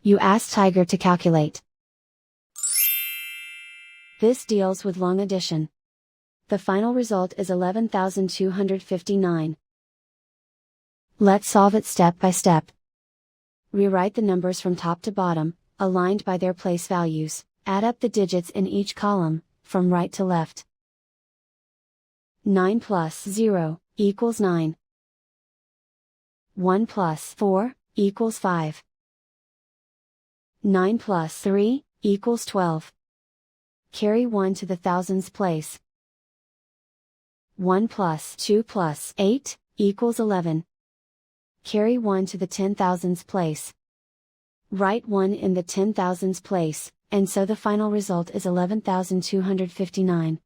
You ask Tiger to calculate. This deals with long addition. The final result is 11,259. Let's solve it step by step. Rewrite the numbers from top to bottom, aligned by their place values. Add up the digits in each column, from right to left. 9 plus 0 equals 9. 1 plus 4 equals 5. 9 plus 3 equals 12. Carry 1 to the thousands place. 1 plus 2 plus 8 equals 11. Carry 1 to the 10,000s place. Write 1 in the 10,000s place, and so the final result is 11,259.